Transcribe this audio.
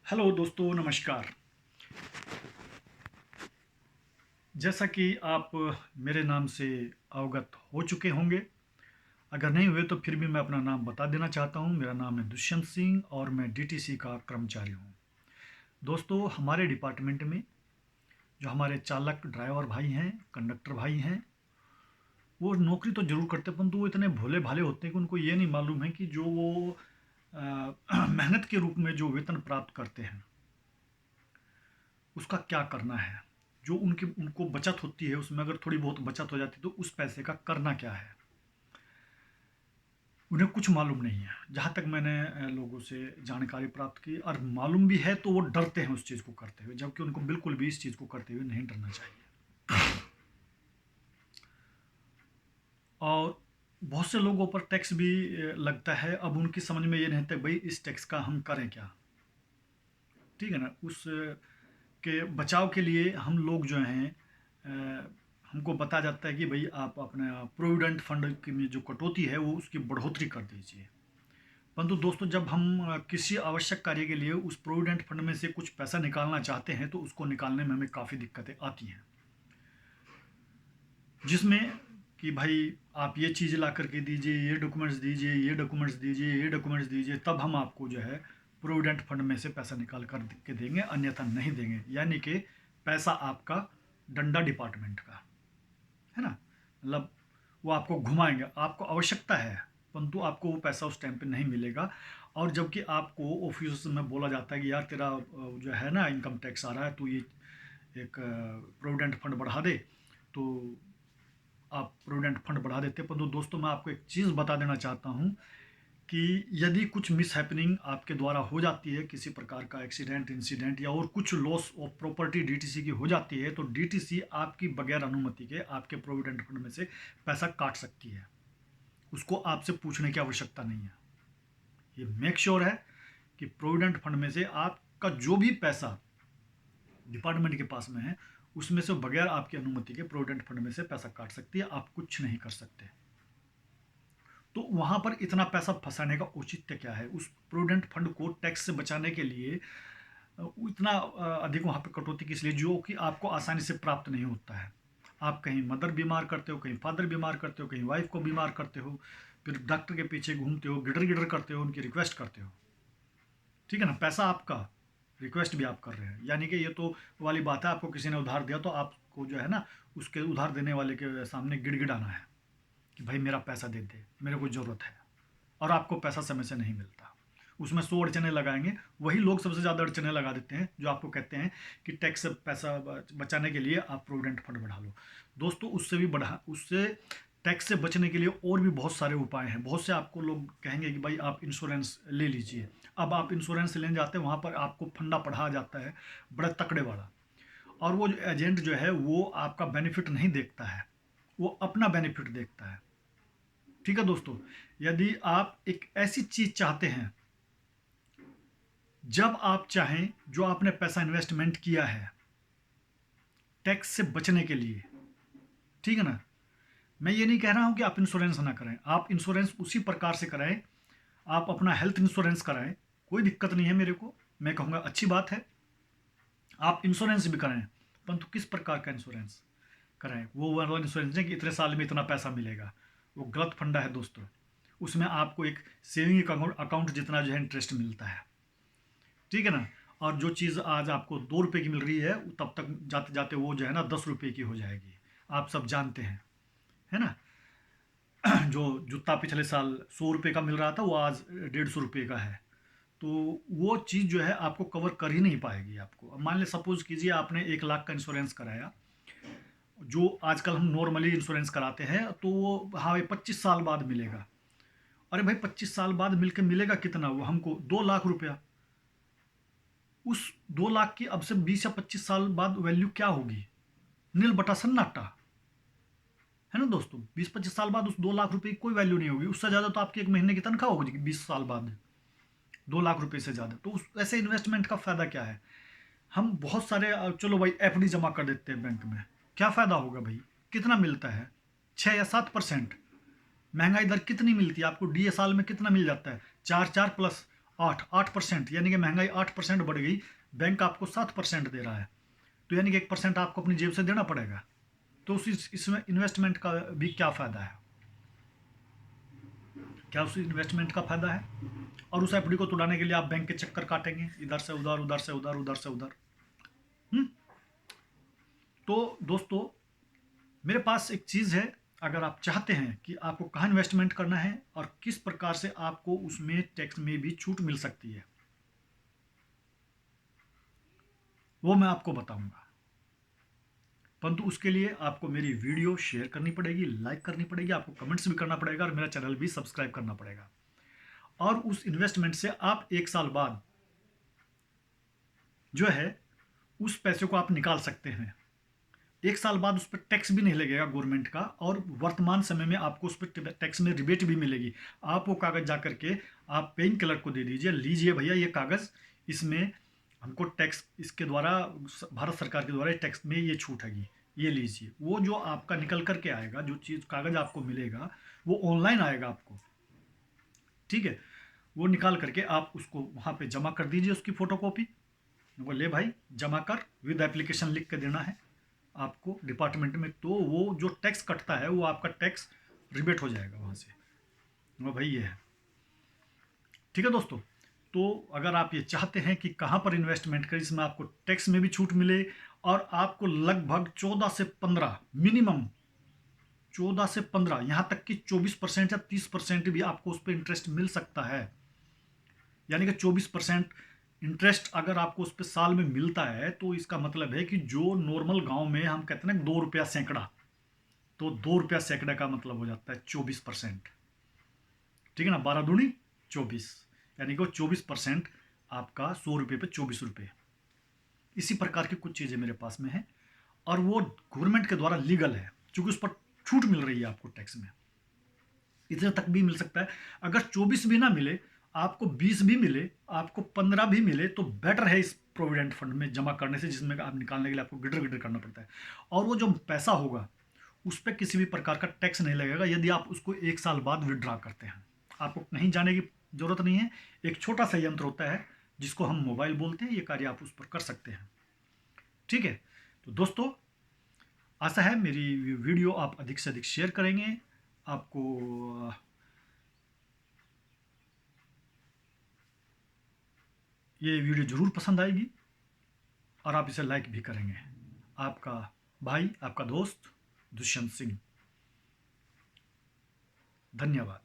Hello दोस्तों, नमस्कार। जैसा कि आप मेरे नाम से अवगत हो चुके होंगे, अगर नहीं हुए तो फिर भी मैं अपना नाम बता देना चाहता हूं। मेरा नाम है दुष्यंत सिंह और मैं डीटीसी का कर्मचारी हूं। दोस्तों, हमारे डिपार्टमेंट में जो हमारे चालक ड्राइवर भाई हैं, कंडक्टर भाई हैं, वो नौकरी तो ज़रूर करते हैं, परंतु वो इतने भोले भाले होते हैं कि उनको ये नहीं मालूम है कि जो वो मेहनत के रूप में जो वेतन प्राप्त करते हैं उसका क्या करना है। जो उनको बचत होती है, उसमें अगर थोड़ी बहुत बचत हो जाती है तो उस पैसे का करना क्या है, उन्हें कुछ मालूम नहीं है। जहाँ तक मैंने लोगों से जानकारी प्राप्त की, और मालूम भी है तो वो डरते हैं उस चीज़ को करते हुए, जबकि उनको बिल्कुल भी इस चीज़ को करते हुए नहीं डरना चाहिए। और बहुत से लोगों पर टैक्स भी लगता है। अब उनकी समझ में ये नहीं आता भाई इस टैक्स का हम करें क्या। ठीक है ना। उस के बचाव के लिए हम लोग जो हैं, अ, हमको बताया जाता है कि भाई आप अपना प्रोविडेंट फंड की में जो कटौती है वो उसकी बढ़ोतरी कर दीजिए। परंतु दोस्तों, जब हम किसी आवश्यक कार्य के लिए उस प्रोविडेंट फंड में से कुछ पैसा निकालना चाहते हैं तो उसको निकालने में हमें काफ़ी दिक्कतें आती हैं, जिसमें कि भाई आप ये चीज़ ला करके दीजिए, ये डॉक्यूमेंट्स दीजिए, ये डॉक्यूमेंट्स दीजिए, ये डॉक्यूमेंट्स दीजिए, तब हम आपको जो है प्रोविडेंट फंड में से पैसा निकाल कर के देंगे, अन्यथा नहीं देंगे। यानी कि पैसा आपका डंडा डिपार्टमेंट का है ना। मतलब वो आपको घुमाएंगे, आपको आवश्यकता है परंतु आपको वो पैसा उस टाइम पे नहीं मिलेगा। और जबकि आपको ऑफिस में बोला जाता है कि यार तेरा जो है ना इनकम टैक्स आ रहा है, तो ये एक प्रोविडेंट फंड बढ़ा दे, तो आप प्रोविडेंट फंड बढ़ा देते हैं। परंतु दोस्तों, मैं आपको एक चीज़ बता देना चाहता हूँ कि यदि कुछ मिस हैपनिंग आपके द्वारा हो जाती है, किसी प्रकार का एक्सीडेंट, इंसिडेंट या और कुछ लॉस ऑफ प्रॉपर्टी डीटीसी की हो जाती है, तो डीटीसी आपकी बगैर अनुमति के आपके प्रोविडेंट फंड में से पैसा काट सकती है। उसको आपसे पूछने की आवश्यकता नहीं है। ये मेक श्योर है कि प्रोविडेंट फंड में से आपका जो भी पैसा डिपार्टमेंट के पास में है, उसमें से बगैर आपकी अनुमति के प्रोविडेंट फंड में से पैसा काट सकती है। आप कुछ नहीं कर सकते। तो वहां पर इतना पैसा फंसाने का औचित्य क्या है। उस प्रोविडेंट फंड को टैक्स से बचाने के लिए इतना अधिक वहां पर कटौती किस लिए, जो कि आपको आसानी से प्राप्त नहीं होता है। आप कहीं मदर बीमार करते हो, कहीं फादर बीमार करते हो, कहीं वाइफ को बीमार करते हो, फिर डॉक्टर के पीछे घूमते हो, गिडर गिडर करते हो, उनकी रिक्वेस्ट करते हो। ठीक है ना। पैसा आपका, रिक्वेस्ट भी आप कर रहे हैं। यानी कि ये तो वाली बात है, आपको किसी ने उधार दिया तो आपको जो है ना उसके उधार देने वाले के सामने गिड़गिड़ाना है कि भाई मेरा पैसा दे दे, मेरे को ज़रूरत है। और आपको पैसा समय से नहीं मिलता। उसमें 100 अड़चने लगाएंगे, वही लोग सबसे ज़्यादा अड़चने लगा देते हैं जो आपको कहते हैं कि टैक्स से पैसा बचाने के लिए आप प्रोविडेंट फंड बढ़ा लो। दोस्तों, उससे भी बढ़ा, उससे टैक्स से बचने के लिए और भी बहुत सारे उपाय हैं। बहुत से आपको लोग कहेंगे कि भाई आप इंश्योरेंस ले लीजिए। अब आप इंश्योरेंस लेने जाते हैं, वहाँ पर आपको फंडा पढ़ा जाता है बड़ा तकड़े वाला, और वो जो एजेंट जो है वो आपका बेनिफिट नहीं देखता है, वो अपना बेनिफिट देखता है। ठीक है दोस्तों, यदि आप एक ऐसी चीज़ चाहते हैं, जब आप चाहें, जो आपने पैसा इन्वेस्टमेंट किया है टैक्स से बचने के लिए, ठीक है ना। मैं ये नहीं कह रहा हूं कि आप इंश्योरेंस ना करें, आप इंश्योरेंस उसी प्रकार से कराएं। आप अपना हेल्थ इंश्योरेंस कराएं, कोई दिक्कत नहीं है मेरे को, मैं कहूँगा अच्छी बात है। आप इंश्योरेंस भी कराएं, परंतु किस प्रकार का इंश्योरेंस कराएं। वो वाला इंश्योरेंस नहीं कि इतने साल में इतना पैसा मिलेगा, वो गलत फंडा है दोस्तों। उसमें आपको एक सेविंग अकाउंट जितना जो है इंटरेस्ट मिलता है। ठीक है ना। और जो चीज़ आज आपको 2 रुपये की मिल रही है, तब तक जाते जाते वो जो है ना 10 रुपये की हो जाएगी। आप सब जानते हैं, है ना। जो जूता पिछले साल 100 रुपये का मिल रहा था, वो आज 150 रुपये का है। तो वो चीज़ जो है आपको कवर कर ही नहीं पाएगी आपको। अब मान लें, सपोज कीजिए आपने 1 लाख का इंश्योरेंस कराया, जो आजकल हम नॉर्मली इंश्योरेंस कराते हैं, तो वो हाँ भाई 25 साल बाद मिलेगा। अरे भाई 25 साल बाद मिलके मिलेगा कितना, वो हमको 2 लाख रुपया। उस 2 लाख की अब से 20 या 25 साल बाद वैल्यू क्या होगी, नील बटा सन्नाटा, है ना दोस्तों। 20-25 साल बाद उस 2 लाख रुपए की कोई वैल्यू नहीं होगी। उससे ज़्यादा तो आपकी एक महीने की तनख्वाह होगी 20 साल बाद। 2 लाख रुपए से ज़्यादा तो उस ऐसे इन्वेस्टमेंट का फ़ायदा क्या है। हम बहुत सारे चलो भाई एफडी जमा कर देते हैं बैंक में, क्या फ़ायदा होगा भाई। कितना मिलता है, 6 या 7%। महंगाई दर कितनी मिलती है आपको, डीए साल में कितना मिल जाता है, 4 4 प्लस। 8%, यानी कि महंगाई 8% बढ़ गई, बैंक आपको 7% दे रहा है, तो यानी कि 1% आपको अपनी जेब से देना पड़ेगा। तो उस इसमें इन्वेस्टमेंट का भी क्या फ़ायदा है? क्या उस इन्वेस्टमेंट का फ़ायदा है? और उस एफडी को तुड़ाने के लिए आप बैंक के चक्कर काटेंगे, इधर से उधर, उधर से उधर, उधर से उधर। तो दोस्तों, मेरे पास एक चीज़ है, अगर आप चाहते हैं कि आपको कहाँ इन्वेस्टमेंट करना है और किस प्रकार से आपको उसमें टैक्स में भी छूट मिल सकती है, वो मैं आपको बताऊंगा। परंतु उसके लिए आपको मेरी वीडियो शेयर करनी पड़ेगी, लाइक करनी पड़ेगी, आपको कमेंट्स भी करना पड़ेगा और मेरा चैनल भी सब्सक्राइब करना पड़ेगा। और उस इन्वेस्टमेंट से आप 1 साल बाद जो है उस पैसे को आप निकाल सकते हैं। 1 साल बाद उस पर टैक्स भी नहीं लगेगा गवर्नमेंट का, और वर्तमान समय में आपको उस पर टैक्स में रिबेट भी मिलेगी। आप वो कागज़ जा करके आप पेइंग क्लर्क को दे दीजिए, लीजिए भैया ये कागज़, इसमें हमको टैक्स, इसके द्वारा भारत सरकार के द्वारा टैक्स में ये छूट हैगी, ये लीजिए। वो जो आपका निकल करके आएगा, जो चीज़ कागज़ आपको मिलेगा वो ऑनलाइन आएगा आपको, ठीक है। वो निकाल करके आप उसको वहाँ पे जमा कर दीजिए, उसकी फ़ोटो कॉपी, वो ले भाई जमा कर, विद एप्लीकेशन लिख के देना है आपको डिपार्टमेंट में। तो वो जो टैक्स कटता है वो आपका टैक्स रिबेट हो जाएगा वहाँ से। वो भाई ये है, ठीक है दोस्तों। तो अगर आप ये चाहते हैं कि कहाँ पर इन्वेस्टमेंट करें जिसमें आपको टैक्स में भी छूट मिले और आपको लगभग 14 से 15, मिनिमम 14 से 15, यहाँ तक कि 24% या 30% भी आपको उस पर इंटरेस्ट मिल सकता है। यानी कि 24% इंटरेस्ट अगर आपको उस पर साल में मिलता है, तो इसका मतलब है कि जो नॉर्मल गांव में हम कहते हैं ना 2 रुपया सैकड़ा, तो 2 रुपया सैकड़ा का मतलब हो जाता है 24%, ठीक है ना। 12 दूनी 24, यानी कि वो 24% आपका 100 रुपये पे 24 रुपये। इसी प्रकार की कुछ चीज़ें मेरे पास में है, और वो गवर्नमेंट के द्वारा लीगल है, क्योंकि उस पर छूट मिल रही है आपको टैक्स में। इतने तक भी मिल सकता है। अगर 24 भी ना मिले, आपको 20 भी मिले, आपको 15 भी मिले, तो बेटर है इस प्रोविडेंट फंड में जमा करने से, जिसमें आप निकालने के लिए आपको गिटर गिटर करना पड़ता है। और वो जो पैसा होगा उस पर किसी भी प्रकार का टैक्स नहीं लगेगा यदि आप उसको 1 साल बाद विड्रॉ करते हैं। आपको कहीं जाने की जरूरत नहीं है। एक छोटा सा यंत्र होता है जिसको हम मोबाइल बोलते हैं, ये कार्य आप उस पर कर सकते हैं, ठीक है। तो दोस्तों, आशा है मेरी वीडियो आप अधिक से अधिक शेयर करेंगे, आपको ये वीडियो ज़रूर पसंद आएगी और आप इसे लाइक भी करेंगे। आपका भाई, आपका दोस्त दुष्यंत सिंह। धन्यवाद।